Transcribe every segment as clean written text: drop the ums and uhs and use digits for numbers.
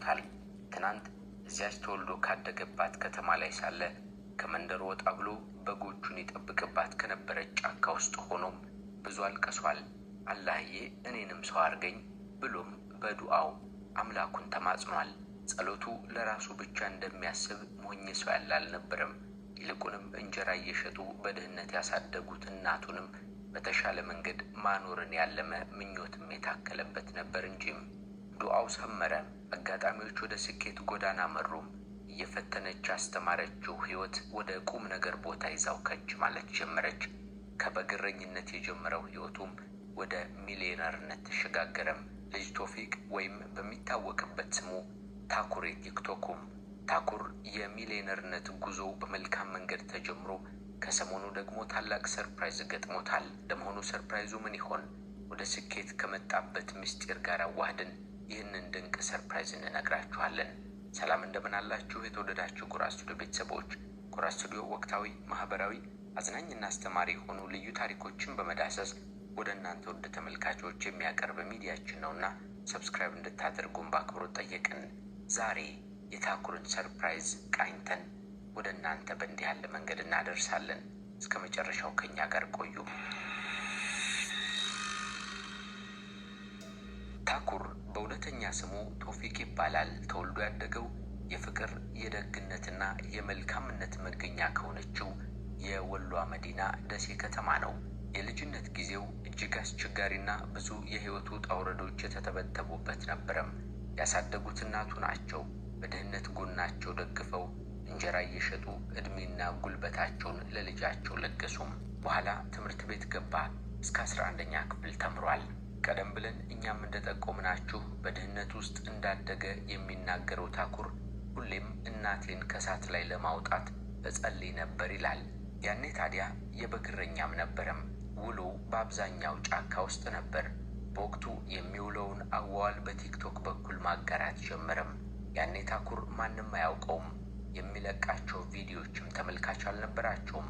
ገጥሞታል። ትናንት እዚያች ተወልዶ ካደገባት ከተማ ላይ ሳለ ከመንደሩ ወጣ ብሎ በጎቹን ይጠብቅባት ከነበረች ጫካ ውስጥ ሆኖም ብዙ አልቅሷል። አላህዬ እኔንም ሰው አርገኝ ብሎም በዱዓው አምላኩን ተማጽኗል። ጸሎቱ ለራሱ ብቻ እንደሚያስብ ሞኝ ሰው ያለ አልነበረም። ይልቁንም እንጀራ እየሸጡ በድህነት ያሳደጉት እናቱንም በተሻለ መንገድ ማኖርን ያለመ ምኞትም የታከለበት ነበር እንጂም። ዱዓው ሰመረ። አጋጣሚዎች ወደ ስኬት ጎዳና መሩም። እየፈተነች ያስተማረችው ሕይወት ወደ ቁም ነገር ቦታ ይዛው ከች ማለት ጀመረች። ከበግረኝነት የጀመረው ሕይወቱም ወደ ሚሊዮነርነት ተሸጋገረም። ልጅ ቶፊቅ ወይም በሚታወቅበት ስሙ ታኩር ቲክቶኩም። ታኩር የሚሊዮነርነት ጉዞ በመልካም መንገድ ተጀምሮ ከሰሞኑ ደግሞ ታላቅ ሰርፕራይዝ ገጥሞታል። ለመሆኑ ሰርፕራይዙ ምን ይሆን? ወደ ስኬት ከመጣበት ምስጢር ጋር አዋህድን ይህንን ድንቅ ሰርፕራይዝ እንነግራችኋለን። ሰላም እንደምን አላችሁ የተወደዳችሁ ጎራ ስቱዲዮ ቤተሰቦች። ጎራ ስቱዲዮ ወቅታዊ፣ ማህበራዊ፣ አዝናኝና አስተማሪ የሆኑ ልዩ ታሪኮችን በመዳሰስ ወደ እናንተ ውድ ተመልካቾች የሚያቀርብ ሚዲያችን ነውና ሰብስክራይብ እንድታደርጉን በአክብሮት ጠየቅን። ዛሬ የታኩርን ሰርፕራይዝ ቃኝተን ወደ እናንተ በእንዲህ ያለ መንገድ እናደርሳለን። እስከ መጨረሻው ከኛ ጋር ቆዩ። ታኩር በእውነተኛ ስሙ ቶፊቅ ይባላል። ተወልዶ ያደገው የፍቅር የደግነትና የመልካምነት መገኛ ከሆነችው የወሎ መዲና ደሴ ከተማ ነው። የልጅነት ጊዜው እጅግ አስቸጋሪና ብዙ የህይወቱ ውጣ ውረዶች የተተበተቡበት ነበረም። ያሳደጉት እናቱ ናቸው። በድህነት ጎናቸው ደግፈው እንጀራ እየሸጡ እድሜና ጉልበታቸውን ለልጃቸው ለገሱም። በኋላ ትምህርት ቤት ገባ። እስከ 11ኛ ክፍል ተምሯል። ቀደም ብለን እኛም እንደጠቆምናችሁ በድህነት ውስጥ እንዳደገ የሚናገረው ታኩር ሁሌም እናቴን ከሳት ላይ ለማውጣት እጸልይ ነበር ይላል። ያኔ ታዲያ የበግረኛም ነበረም። ውሎ በአብዛኛው ጫካ ውስጥ ነበር። በወቅቱ የሚውለውን አዋዋል በቲክቶክ በኩል ማጋራት ጀመረም። ያኔ ታኩር ማንም አያውቀውም። የሚለቃቸው ቪዲዮዎችም ተመልካች አልነበራቸውም።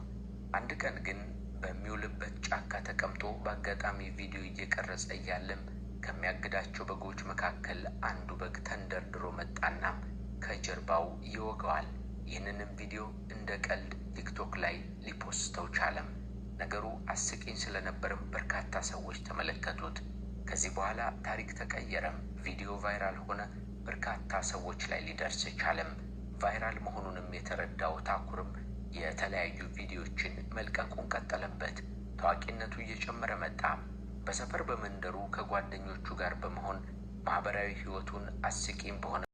አንድ ቀን ግን በሚውልበት ጫካ ተቀምጦ በአጋጣሚ ቪዲዮ እየቀረጸ እያለም ከሚያግዳቸው በጎች መካከል አንዱ በግ ተንደርድሮ መጣና ከጀርባው ይወገዋል። ይህንንም ቪዲዮ እንደ ቀልድ ቲክቶክ ላይ ሊፖስተው ቻለም። ነገሩ አስቂኝ ስለነበረም በርካታ ሰዎች ተመለከቱት። ከዚህ በኋላ ታሪክ ተቀየረም። ቪዲዮ ቫይራል ሆነ። በርካታ ሰዎች ላይ ሊደርስ ቻለም። ቫይራል መሆኑንም የተረዳው ታኩርም የተለያዩ ቪዲዮዎችን መልቀቁን ቀጠለበት። ታዋቂነቱ እየጨመረ መጣ። በሰፈር በመንደሩ ከጓደኞቹ ጋር በመሆን ማህበራዊ ህይወቱን አስቂኝ በሆነ